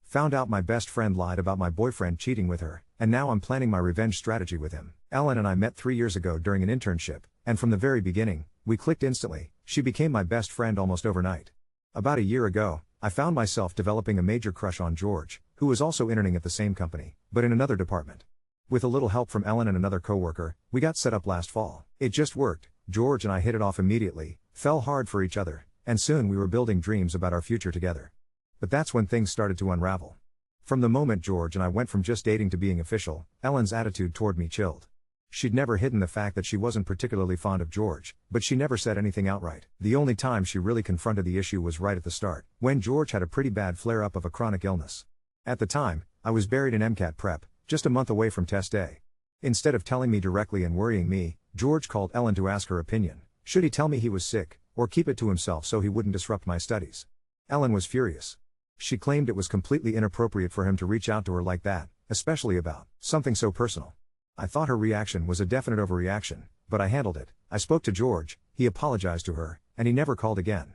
Found out my best friend lied about my boyfriend cheating with her, and now I'm planning my revenge strategy with him. Ellen and I met 3 years ago during an internship, and from the very beginning, we clicked instantly. She became my best friend almost overnight. About a year ago, I found myself developing a major crush on George, who was also interning at the same company, but in another department. With a little help from Ellen and another coworker, we got set up last fall. It just worked. George and I hit it off immediately, fell hard for each other, and soon we were building dreams about our future together. But that's when things started to unravel. From the moment George and I went from just dating to being official, Ellen's attitude toward me chilled. She'd never hidden the fact that she wasn't particularly fond of George, but she never said anything outright. The only time she really confronted the issue was right at the start, when George had a pretty bad flare-up of a chronic illness. At the time, I was buried in MCAT prep, just a month away from test day. Instead of telling me directly and worrying me, George called Ellen to ask her opinion. Should he tell me he was sick, or keep it to himself so he wouldn't disrupt my studies? Ellen was furious. She claimed it was completely inappropriate for him to reach out to her like that, especially about something so personal. I thought her reaction was a definite overreaction, but I handled it. I spoke to George, he apologized to her, and he never called again.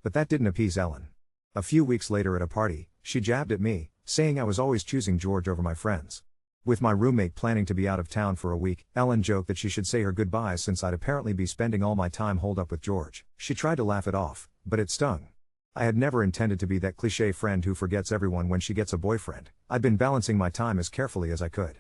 But that didn't appease Ellen. A few weeks later at a party, she jabbed at me, saying I was always choosing George over my friends. With my roommate planning to be out of town for a week, Ellen joked that she should say her goodbyes since I'd apparently be spending all my time holed up with George. She tried to laugh it off, but it stung. I had never intended to be that cliché friend who forgets everyone when she gets a boyfriend. I'd been balancing my time as carefully as I could.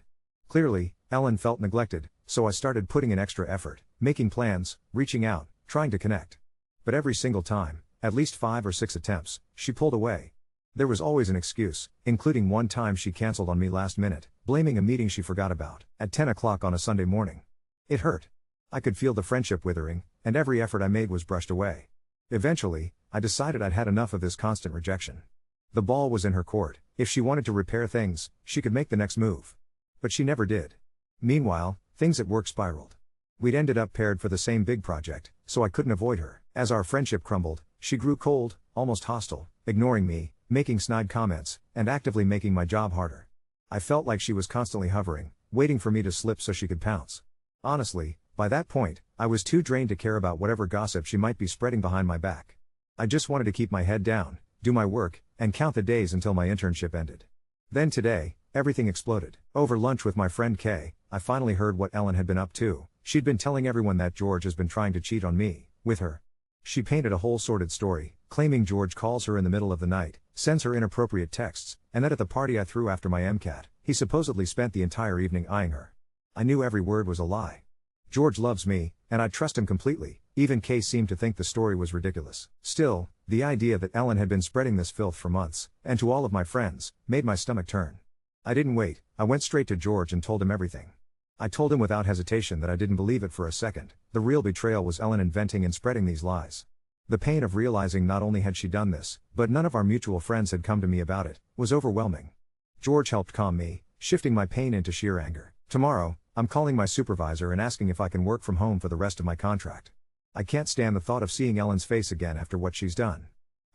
Clearly, Ellen felt neglected, so I started putting in extra effort, making plans, reaching out, trying to connect. But every single time, at least 5 or 6 attempts, she pulled away. There was always an excuse, including one time she canceled on me last minute, blaming a meeting she forgot about, at 10 o'clock on a Sunday morning. It hurt. I could feel the friendship withering, and every effort I made was brushed away. Eventually, I decided I'd had enough of this constant rejection. The ball was in her court. If she wanted to repair things, she could make the next move. But she never did. Meanwhile, things at work spiraled. We'd ended up paired for the same big project, so I couldn't avoid her. As our friendship crumbled, she grew cold, almost hostile, ignoring me, making snide comments, and actively making my job harder. I felt like she was constantly hovering, waiting for me to slip so she could pounce. Honestly, by that point, I was too drained to care about whatever gossip she might be spreading behind my back. I just wanted to keep my head down, do my work, and count the days until my internship ended. Then today, everything exploded. Over lunch with my friend Kay, I finally heard what Ellen had been up to. She'd been telling everyone that George has been trying to cheat on me, with her. She painted a whole sordid story, claiming George calls her in the middle of the night, sends her inappropriate texts, and that at the party I threw after my MCAT, he supposedly spent the entire evening eyeing her. I knew every word was a lie. George loves me, and I trust him completely. Even Kay seemed to think the story was ridiculous. Still, the idea that Ellen had been spreading this filth for months, and to all of my friends, made my stomach turn. I didn't wait. I went straight to George and told him everything. I told him without hesitation that I didn't believe it for a second. The real betrayal was Ellen inventing and spreading these lies. The pain of realizing not only had she done this, but none of our mutual friends had come to me about it, was overwhelming. George helped calm me, shifting my pain into sheer anger. Tomorrow, I'm calling my supervisor and asking if I can work from home for the rest of my contract. I can't stand the thought of seeing Ellen's face again after what she's done.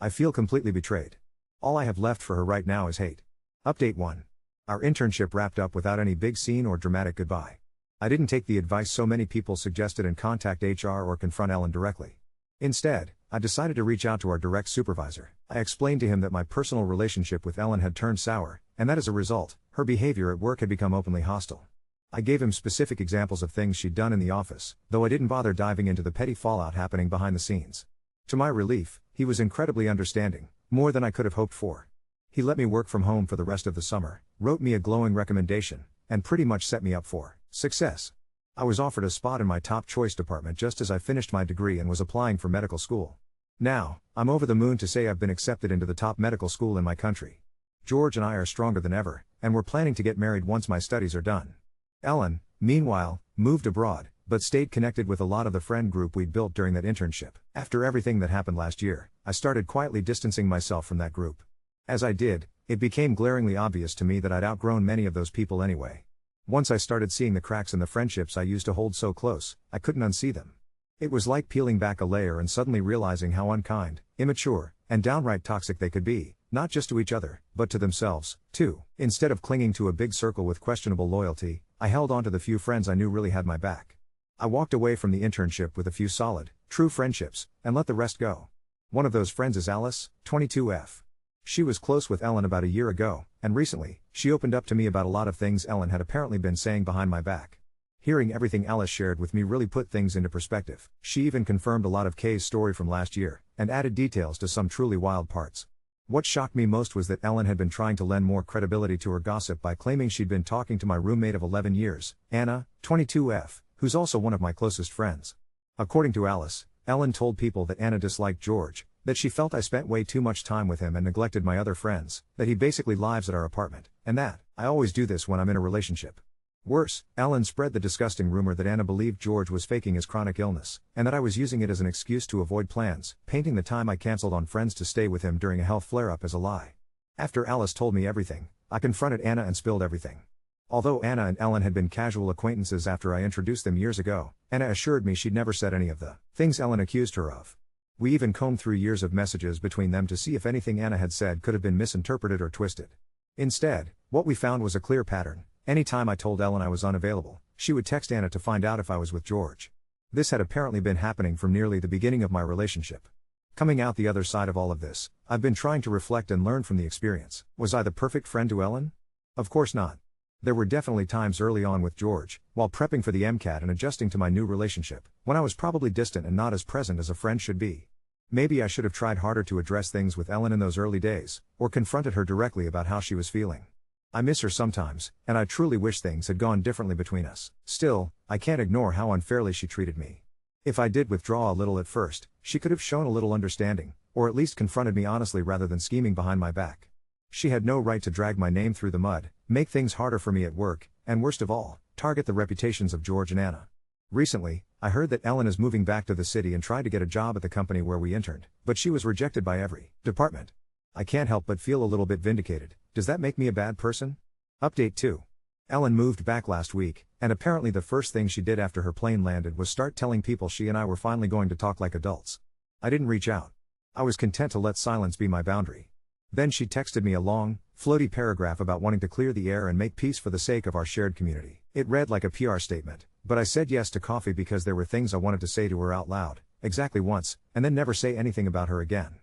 I feel completely betrayed. All I have left for her right now is hate. Update 1. Our internship wrapped up without any big scene or dramatic goodbye. I didn't take the advice so many people suggested and contact HR or confront Ellen directly. Instead, I decided to reach out to our direct supervisor. I explained to him that my personal relationship with Ellen had turned sour, and that as a result, her behavior at work had become openly hostile. I gave him specific examples of things she'd done in the office, though I didn't bother diving into the petty fallout happening behind the scenes. To my relief, he was incredibly understanding, more than I could have hoped for. He let me work from home for the rest of the summer, wrote me a glowing recommendation, and pretty much set me up for success. I was offered a spot in my top choice department just as I finished my degree and was applying for medical school. Now, I'm over the moon to say I've been accepted into the top medical school in my country. George and I are stronger than ever, and we're planning to get married once my studies are done. Ellen, meanwhile, moved abroad, but stayed connected with a lot of the friend group we'd built during that internship. After everything that happened last year, I started quietly distancing myself from that group. As I did, it became glaringly obvious to me that I'd outgrown many of those people anyway. Once I started seeing the cracks in the friendships I used to hold so close, I couldn't unsee them. It was like peeling back a layer and suddenly realizing how unkind, immature, and downright toxic they could be, not just to each other, but to themselves, too. Instead of clinging to a big circle with questionable loyalty, I held on to the few friends I knew really had my back. I walked away from the internship with a few solid, true friendships, and let the rest go. One of those friends is Alice, 22F. She was close with Ellen about a year ago, and recently, she opened up to me about a lot of things Ellen had apparently been saying behind my back. Hearing everything Alice shared with me really put things into perspective. She even confirmed a lot of Kay's story from last year, and added details to some truly wild parts. What shocked me most was that Ellen had been trying to lend more credibility to her gossip by claiming she'd been talking to my roommate of 11 years, Anna, 22F, who's also one of my closest friends. According to Alice, Ellen told people that Anna disliked George, that she felt I spent way too much time with him and neglected my other friends, that he basically lives at our apartment, and that I always do this when I'm in a relationship. Worse, Ellen spread the disgusting rumor that Anna believed George was faking his chronic illness, and that I was using it as an excuse to avoid plans, painting the time I canceled on friends to stay with him during a health flare-up as a lie. After Alice told me everything, I confronted Anna and spilled everything. Although Anna and Ellen had been casual acquaintances after I introduced them years ago, Anna assured me she'd never said any of the things Ellen accused her of. We even combed through years of messages between them to see if anything Anna had said could have been misinterpreted or twisted. Instead, what we found was a clear pattern. Anytime I told Ellen I was unavailable, she would text Anna to find out if I was with George. This had apparently been happening from nearly the beginning of my relationship. Coming out the other side of all of this, I've been trying to reflect and learn from the experience. Was I the perfect friend to Ellen? Of course not. There were definitely times early on with George, while prepping for the MCAT and adjusting to my new relationship, when I was probably distant and not as present as a friend should be. Maybe I should have tried harder to address things with Ellen in those early days, or confronted her directly about how she was feeling. I miss her sometimes, and I truly wish things had gone differently between us. Still, I can't ignore how unfairly she treated me. If I did withdraw a little at first, she could have shown a little understanding, or at least confronted me honestly rather than scheming behind my back. She had no right to drag my name through the mud, make things harder for me at work, and worst of all, target the reputations of George and Anna. Recently, I heard that Ellen is moving back to the city and tried to get a job at the company where we interned, but she was rejected by every department. I can't help but feel a little bit vindicated. Does that make me a bad person? Update 2. Ellen moved back last week, and apparently the first thing she did after her plane landed was start telling people she and I were finally going to talk like adults. I didn't reach out. I was content to let silence be my boundary. Then she texted me a long, floaty paragraph about wanting to clear the air and make peace for the sake of our shared community. It read like a PR statement, but I said yes to coffee because there were things I wanted to say to her out loud, exactly once, and then never say anything about her again.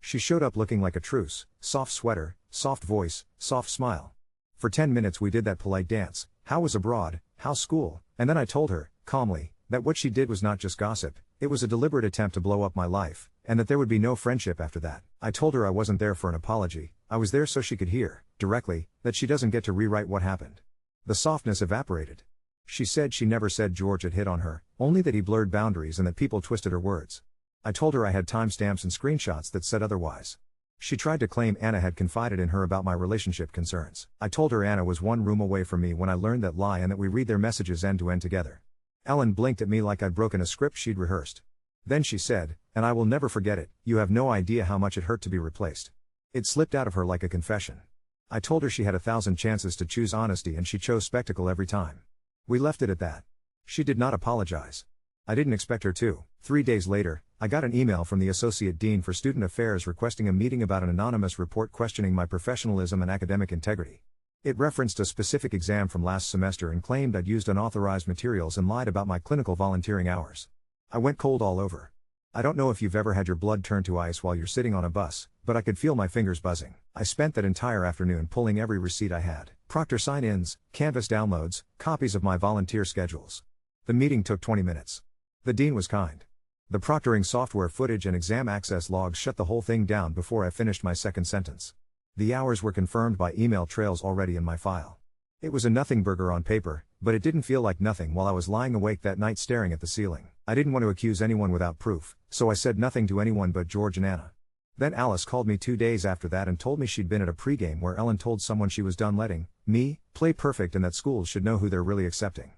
She showed up looking like a truce, soft sweater, soft voice, soft smile. For 10 minutes we did that polite dance, how was abroad, how's school, and then I told her, calmly, that what she did was not just gossip, it was a deliberate attempt to blow up my life, and that there would be no friendship after that. I told her I wasn't there for an apology, I was there so she could hear, directly, that she doesn't get to rewrite what happened. The softness evaporated. She said she never said George had hit on her, only that he blurred boundaries and that people twisted her words. I told her I had timestamps and screenshots that said otherwise. She tried to claim Anna had confided in her about my relationship concerns. I told her Anna was one room away from me when I learned that lie and that we read their messages end to end together. Ellen blinked at me like I'd broken a script she'd rehearsed. Then she said, and I will never forget it, you have no idea how much it hurt to be replaced. It slipped out of her like a confession. I told her she had 1,000 chances to choose honesty and she chose spectacle every time. We left it at that. She did not apologize. I didn't expect her to. 3 days later, I got an email from the Associate Dean for Student Affairs requesting a meeting about an anonymous report questioning my professionalism and academic integrity. It referenced a specific exam from last semester and claimed I'd used unauthorized materials and lied about my clinical volunteering hours. I went cold all over. I don't know if you've ever had your blood turn to ice while you're sitting on a bus, but I could feel my fingers buzzing. I spent that entire afternoon pulling every receipt I had, Proctor sign-ins, Canvas downloads, copies of my volunteer schedules. The meeting took 20 minutes. The dean was kind. The proctoring software footage and exam access logs shut the whole thing down before I finished my second sentence. The hours were confirmed by email trails already in my file. It was a nothing burger on paper, but it didn't feel like nothing while I was lying awake that night staring at the ceiling. I didn't want to accuse anyone without proof, so I said nothing to anyone but George and Anna. Then Alice called me 2 days after that and told me she'd been at a pregame where Ellen told someone she was done letting me play perfect and that schools should know who they're really accepting.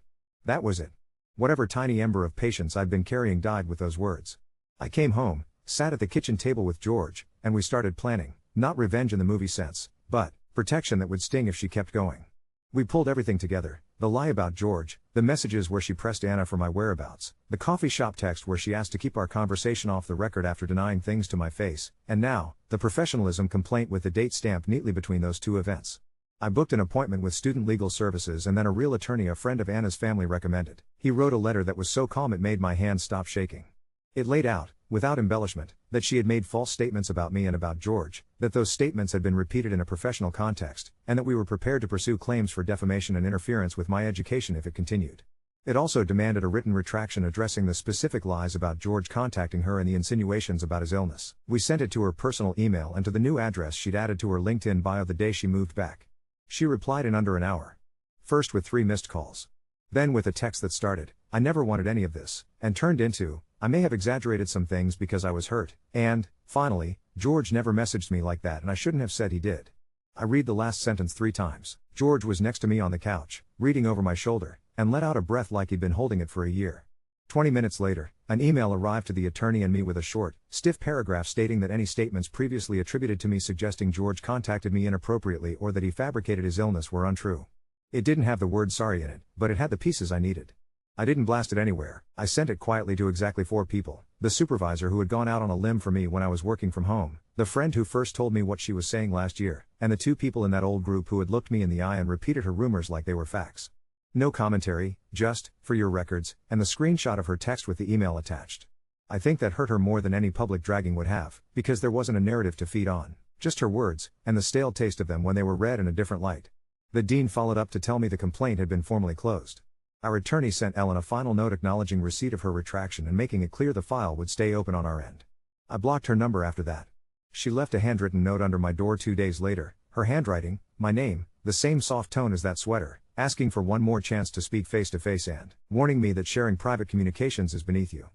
That was it. Whatever tiny ember of patience I'd been carrying died with those words. I came home, sat at the kitchen table with George, and we started planning, not revenge in the movie sense, but protection that would sting if she kept going. We pulled everything together, the lie about George, the messages where she pressed Anna for my whereabouts, the coffee shop text where she asked to keep our conversation off the record after denying things to my face, and now, the professionalism complaint with the date stamped neatly between those two events. I booked an appointment with Student Legal Services and then a real attorney a friend of Anna's family recommended. He wrote a letter that was so calm it made my hands stop shaking. It laid out, without embellishment, that she had made false statements about me and about George, that those statements had been repeated in a professional context, and that we were prepared to pursue claims for defamation and interference with my education if it continued. It also demanded a written retraction addressing the specific lies about George contacting her and the insinuations about his illness. We sent it to her personal email and to the new address she'd added to her LinkedIn bio the day she moved back. She replied in under an hour. First with 3 missed calls. Then with a text that started, "I never wanted any of this," and turned into, "I may have exaggerated some things because I was hurt," and, finally, "George never messaged me like that and I shouldn't have said he did." I read the last sentence 3 times. George was next to me on the couch, reading over my shoulder, and let out a breath like he'd been holding it for a year. 20 minutes later, an email arrived to the attorney and me with a short, stiff paragraph stating that any statements previously attributed to me suggesting George contacted me inappropriately or that he fabricated his illness were untrue. It didn't have the word sorry in it, but it had the pieces I needed. I didn't blast it anywhere. I sent it quietly to exactly 4 people: the supervisor who had gone out on a limb for me when I was working from home, the friend who first told me what she was saying last year, and the 2 people in that old group who had looked me in the eye and repeated her rumors like they were facts. No commentary, just, "for your records," and the screenshot of her text with the email attached. I think that hurt her more than any public dragging would have, because there wasn't a narrative to feed on, just her words, and the stale taste of them when they were read in a different light. The dean followed up to tell me the complaint had been formally closed. Our attorney sent Ellen a final note acknowledging receipt of her retraction and making it clear the file would stay open on our end. I blocked her number after that. She left a handwritten note under my door 2 days later, her handwriting, my name, the same soft tone as that sweater, asking for one more chance to speak face to face and warning me that sharing private communications is beneath you.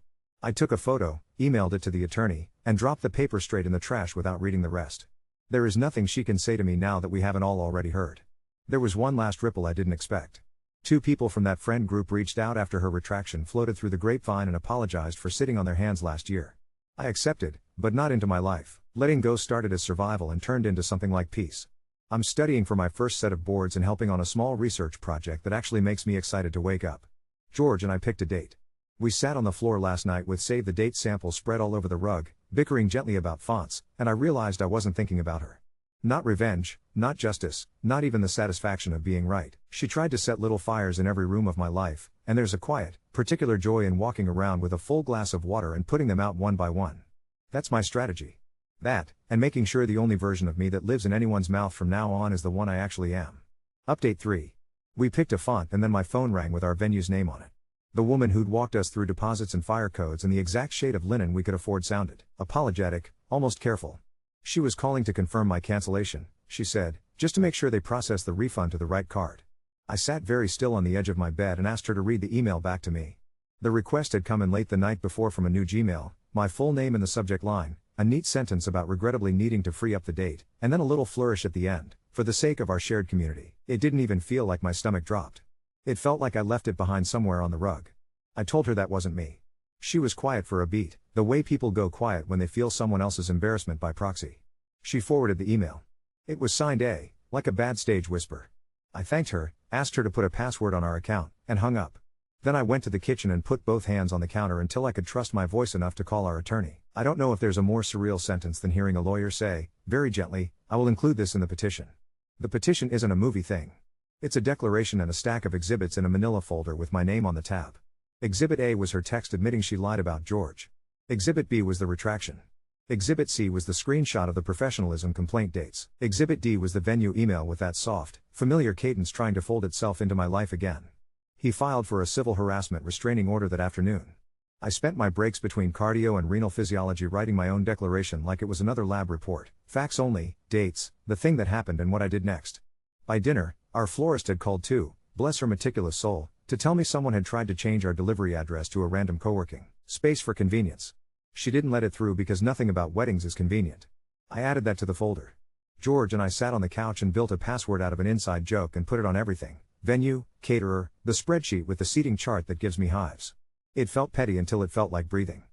I took a photo, emailed it to the attorney, and dropped the paper straight in the trash without reading the rest. There is nothing she can say to me now that we haven't all already heard. There was one last ripple I didn't expect. 2 people from that friend group reached out after her retraction floated through the grapevine and apologized for sitting on their hands last year. I accepted, but not into my life. Letting go started as survival and turned into something like peace. I'm studying for my first set of boards and helping on a small research project that actually makes me excited to wake up. George and I picked a date. We sat on the floor last night with save the date samples spread all over the rug, bickering gently about fonts, and I realized I wasn't thinking about her. Not revenge, not justice, not even the satisfaction of being right. She tried to set little fires in every room of my life, and there's a quiet, particular joy in walking around with a full glass of water and putting them out one by one. That's my strategy. That, and making sure the only version of me that lives in anyone's mouth from now on is the one I actually am. Update 3. We picked a font and then my phone rang with our venue's name on it. The woman who'd walked us through deposits and fire codes and the exact shade of linen we could afford sounded apologetic, almost careful. She was calling to confirm my cancellation, she said, just to make sure they processed the refund to the right card. I sat very still on the edge of my bed and asked her to read the email back to me. The request had come in late the night before from a new Gmail, my full name in the subject line, a neat sentence about regrettably needing to free up the date, and then a little flourish at the end, for the sake of our shared community. It didn't even feel like my stomach dropped. It felt like I left it behind somewhere on the rug. I told her that wasn't me. She was quiet for a beat, the way people go quiet when they feel someone else's embarrassment by proxy. She forwarded the email. It was signed A, like a bad stage whisper. I thanked her, asked her to put a password on our account, and hung up. Then I went to the kitchen and put both hands on the counter until I could trust my voice enough to call our attorney. I don't know if there's a more surreal sentence than hearing a lawyer say, very gently, "I will include this in the petition." The petition isn't a movie thing. It's a declaration and a stack of exhibits in a manila folder with my name on the tab. Exhibit A was her text admitting she lied about George. Exhibit B was the retraction. Exhibit C was the screenshot of the professionalism complaint dates. Exhibit D was the venue email with that soft, familiar cadence trying to fold itself into my life again. He filed for a civil harassment restraining order that afternoon. I spent my breaks between cardio and renal physiology writing my own declaration like it was another lab report. Facts only, dates, the thing that happened and what I did next. By dinner, our florist had called too, bless her meticulous soul, to tell me someone had tried to change our delivery address to a random co-working space for convenience. She didn't let it through because nothing about weddings is convenient. I added that to the folder. George and I sat on the couch and built a password out of an inside joke and put it on everything: venue, caterer, the spreadsheet with the seating chart that gives me hives. It felt petty until it felt like breathing.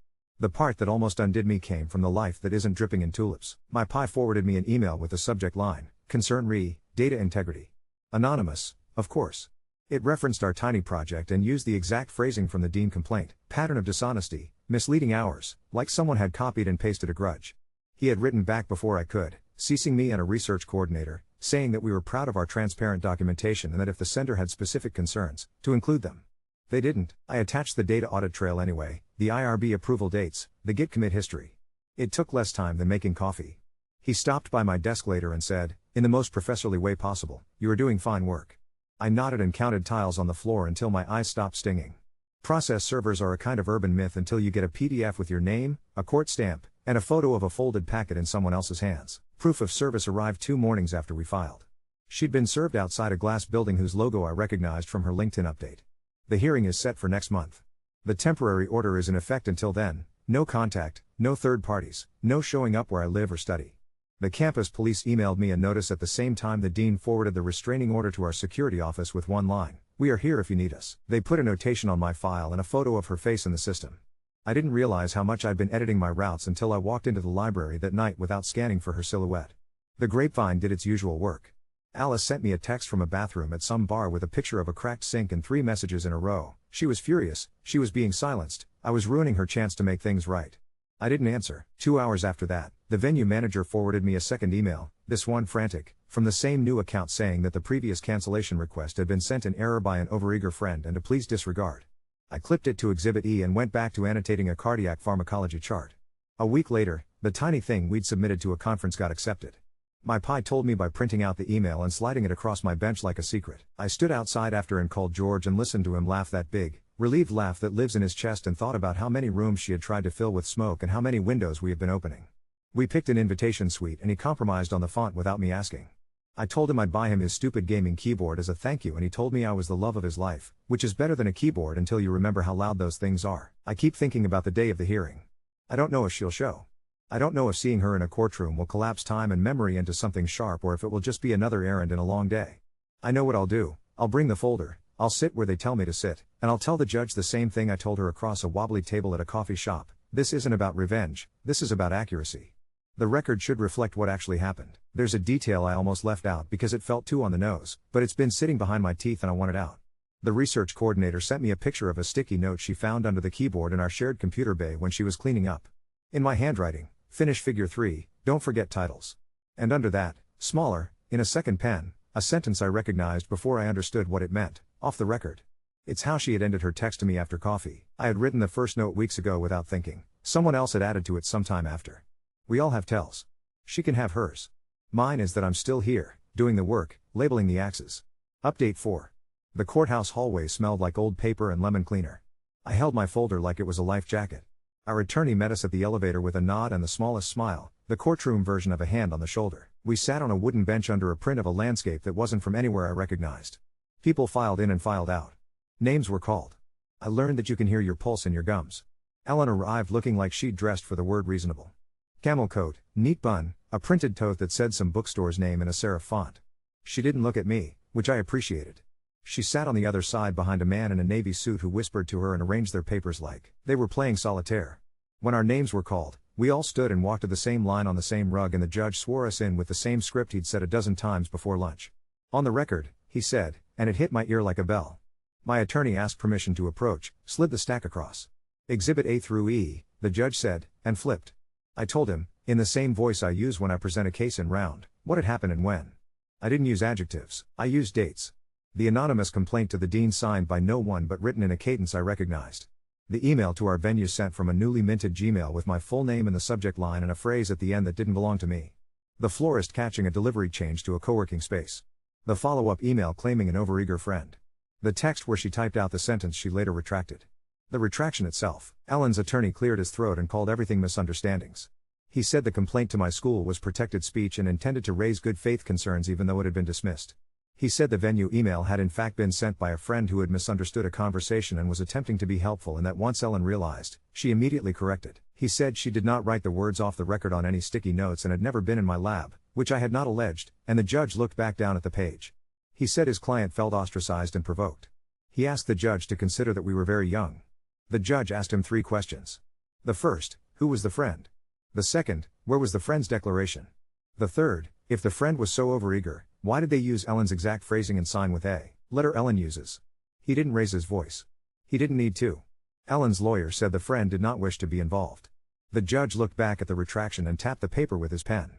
The part that almost undid me came from the life that isn't dripping in tulips. My pi forwarded me an email with the subject line, concern re, data integrity. Anonymous, of course. It referenced our tiny project and used the exact phrasing from the dean complaint, pattern of dishonesty, misleading hours, like someone had copied and pasted a grudge. He had written back before I could, CCing me and a research coordinator, saying that we were proud of our transparent documentation and that if the sender had specific concerns, to include them. They didn't. I attached the data audit trail anyway, the IRB approval dates, the Git commit history. It took less time than making coffee. He stopped by my desk later and said, in the most professorly way possible, "You are doing fine work." I nodded and counted tiles on the floor until my eyes stopped stinging. Process servers are a kind of urban myth until you get a PDF with your name, a court stamp, and a photo of a folded packet in someone else's hands. Proof of service arrived 2 mornings after we filed. She'd been served outside a glass building whose logo I recognized from her LinkedIn update. The hearing is set for next month. The temporary order is in effect until then. No contact, no third parties, no showing up where I live or study. The campus police emailed me a notice at the same time the dean forwarded the restraining order to our security office with one line: "We are here if you need us." They put a notation on my file and a photo of her face in the system. I didn't realize how much I'd been editing my routes until I walked into the library that night without scanning for her silhouette. The grapevine did its usual work. Alice sent me a text from a bathroom at some bar with a picture of a cracked sink and 3 messages in a row. She was furious, she was being silenced, I was ruining her chance to make things right. I didn't answer. 2 hours after that, the venue manager forwarded me a second email, this one frantic, from the same new account saying that the previous cancellation request had been sent in error by an overeager friend and to please disregard. I clipped it to Exhibit E and went back to annotating a cardiac pharmacology chart. A week later, the tiny thing we'd submitted to a conference got accepted. My pi told me by printing out the email and sliding it across my bench like a secret. I stood outside after and called George and listened to him laugh, that big, relieved laugh that lives in his chest, and thought about how many rooms she had tried to fill with smoke and how many windows we have been opening. We picked an invitation suite and he compromised on the font without me asking. I told him I'd buy him his stupid gaming keyboard as a thank you, and he told me I was the love of his life, which is better than a keyboard until you remember how loud those things are. I keep thinking about the day of the hearing. I don't know if she'll show. I don't know if seeing her in a courtroom will collapse time and memory into something sharp, or if it will just be another errand in a long day. I know what I'll do. I'll bring the folder, I'll sit where they tell me to sit, and I'll tell the judge the same thing I told her across a wobbly table at a coffee shop. This isn't about revenge, this is about accuracy. The record should reflect what actually happened. There's a detail I almost left out because it felt too on the nose, but it's been sitting behind my teeth and I want it out. The research coordinator sent me a picture of a sticky note she found under the keyboard in our shared computer bay when she was cleaning up. In my handwriting, finish figure 3, don't forget titles. And under that, smaller, in a second pen, a sentence I recognized before I understood what it meant: off the record. It's how she had ended her text to me after coffee. I had written the first note weeks ago without thinking. Someone else had added to it sometime after. We all have tells. She can have hers. Mine is that I'm still here, doing the work, labeling the axes. Update 4. The courthouse hallway smelled like old paper and lemon cleaner. I held my folder like it was a life jacket. Our attorney met us at the elevator with a nod and the smallest smile, the courtroom version of a hand on the shoulder. We sat on a wooden bench under a print of a landscape that wasn't from anywhere I recognized. People filed in and filed out. Names were called. I learned that you can hear your pulse in your gums. Ellen arrived looking like she'd dressed for the word reasonable. Camel coat, neat bun, a printed tote that said some bookstore's name in a serif font. She didn't look at me, which I appreciated. She sat on the other side behind a man in a navy suit who whispered to her and arranged their papers like they were playing solitaire. When our names were called, we all stood and walked to the same line on the same rug, and the judge swore us in with the same script he'd said a dozen times before lunch. On the record, he said, and it hit my ear like a bell. My attorney asked permission to approach, slid the stack across. Exhibit A through E, the judge said, and flipped. I told him, in the same voice I use when I present a case in round, what had happened and when. I didn't use adjectives, I used dates. The anonymous complaint to the dean signed by no one but written in a cadence I recognized. The email to our venue sent from a newly minted Gmail with my full name in the subject line and a phrase at the end that didn't belong to me. The florist catching a delivery change to a co-working space. The follow-up email claiming an overeager friend. The text where she typed out the sentence she later retracted. The retraction itself. Ellen's attorney cleared his throat and called everything misunderstandings. He said the complaint to my school was protected speech and intended to raise good faith concerns even though it had been dismissed. He said the venue email had in fact been sent by a friend who had misunderstood a conversation and was attempting to be helpful, and that once Ellen realized, she immediately corrected. He said she did not write the words off the record on any sticky notes and had never been in my lab, which I had not alleged, and the judge looked back down at the page. He said his client felt ostracized and provoked. He asked the judge to consider that we were very young. The judge asked him 3 questions. The first, who was the friend? The second, where was the friend's declaration? The third, if the friend was so overeager, why did they use Ellen's exact phrasing and sign with a letter Ellen uses? He didn't raise his voice. He didn't need to. Ellen's lawyer said the friend did not wish to be involved. The judge looked back at the retraction and tapped the paper with his pen.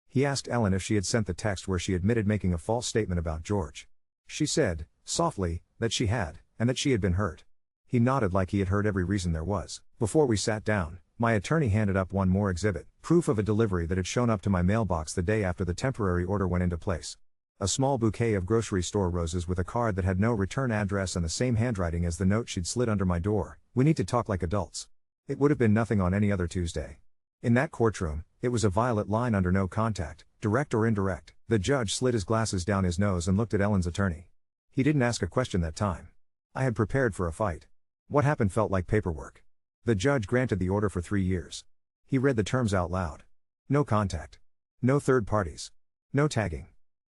He asked Ellen if she had sent the text where she admitted making a false statement about George. She said, softly, that she had, and that she had been hurt. He nodded like he had heard every reason there was. Before we sat down, my attorney handed up one more exhibit, proof of a delivery that had shown up to my mailbox the day after the temporary order went into place. A small bouquet of grocery store roses with a card that had no return address and the same handwriting as the note she'd slid under my door. "We need to talk like adults." It would have been nothing on any other Tuesday. In that courtroom, it was a violet line under no contact, direct or indirect. The judge slid his glasses down his nose and looked at Ellen's attorney. He didn't ask a question that time. I had prepared for a fight. What happened felt like paperwork. The judge granted the order for 3 years. He read the terms out loud. No contact. No third parties. No tagging.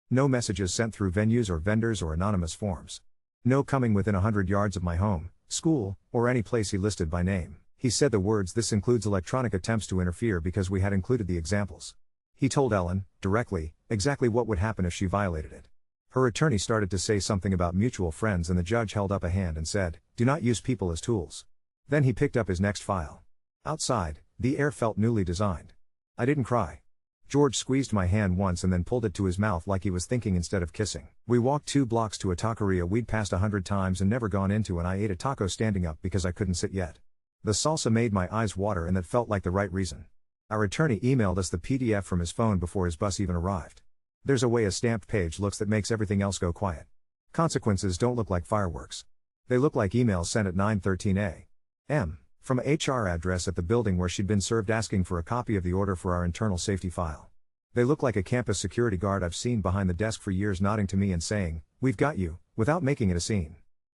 No messages sent through venues or vendors or anonymous forms. No coming within 100 yards of my home, school, or any place he listed by name. He said the words, "This includes electronic attempts to interfere," because we had included the examples. He told Ellen, directly, exactly what would happen if she violated it. Her attorney started to say something about mutual friends and the judge held up a hand and said, "Do not use people as tools." Then he picked up his next file. Outside, the air felt newly designed. I didn't cry. George squeezed my hand once and then pulled it to his mouth like he was thinking instead of kissing. We walked 2 blocks to a taqueria we'd passed 100 times and never gone into, and I ate a taco standing up because I couldn't sit yet. The salsa made my eyes water and that felt like the right reason. Our attorney emailed us the PDF from his phone before his bus even arrived. There's a way a stamped page looks that makes everything else go quiet. Consequences don't look like fireworks. They look like emails sent at 9:13 a.m. from a HR address at the building where she'd been served asking for a copy of the order for our internal safety file. They look like a campus security guard I've seen behind the desk for years nodding to me and saying, "We've got you," without making it a scene.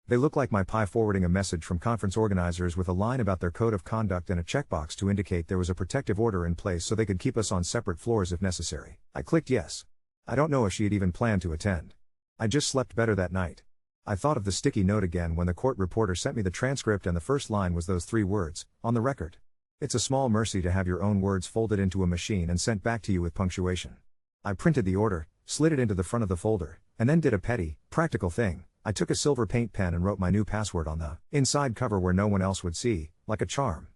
They look like my PI forwarding a message from conference organizers with a line about their code of conduct and a checkbox to indicate there was a protective order in place so they could keep us on separate floors if necessary. I clicked yes. I don't know if she had even planned to attend. I just slept better that night. I thought of the sticky note again when the court reporter sent me the transcript and the first line was those 3 words, "On the record." It's a small mercy to have your own words folded into a machine and sent back to you with punctuation. I printed the order, slid it into the front of the folder, and then did a petty, practical thing. I took a silver paint pen and wrote my new password on the inside cover where no one else would see, like a charm.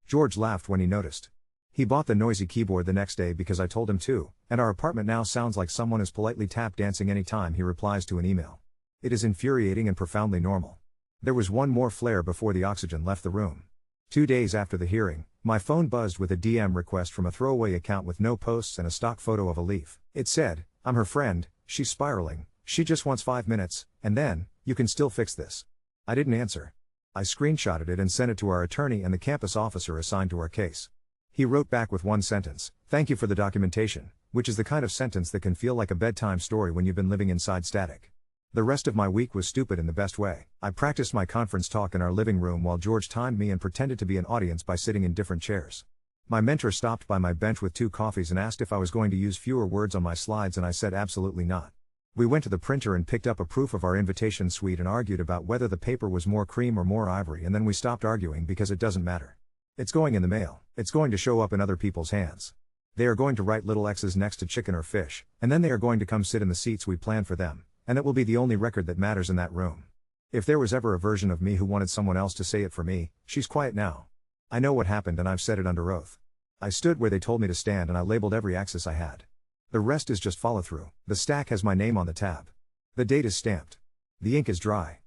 George laughed when he noticed. He bought the noisy keyboard the next day because I told him to, and our apartment now sounds like someone is politely tap dancing any time he replies to an email. It is infuriating and profoundly normal. There was one more flare before the oxygen left the room. 2 days after the hearing, my phone buzzed with a DM request from a throwaway account with no posts and a stock photo of a leaf. It said, "I'm her friend, she's spiraling, she just wants 5 minutes, and then, you can still fix this." I didn't answer. I screenshotted it and sent it to our attorney and the campus officer assigned to our case. He wrote back with one sentence, "Thank you for the documentation," which is the kind of sentence that can feel like a bedtime story when you've been living inside static. The rest of my week was stupid in the best way. I practiced my conference talk in our living room while George timed me and pretended to be an audience by sitting in different chairs. My mentor stopped by my bench with 2 coffees and asked if I was going to use fewer words on my slides, and I said absolutely not. We went to the printer and picked up a proof of our invitation suite and argued about whether the paper was more cream or more ivory, and then we stopped arguing because it doesn't matter. It's going in the mail. It's going to show up in other people's hands. They are going to write little X's next to chicken or fish, and then they are going to come sit in the seats we planned for them, and it will be the only record that matters in that room. If there was ever a version of me who wanted someone else to say it for me, she's quiet now. I know what happened and I've said it under oath. I stood where they told me to stand and I labeled every axis I had. The rest is just follow through. The stack has my name on the tab. The date is stamped. The ink is dry.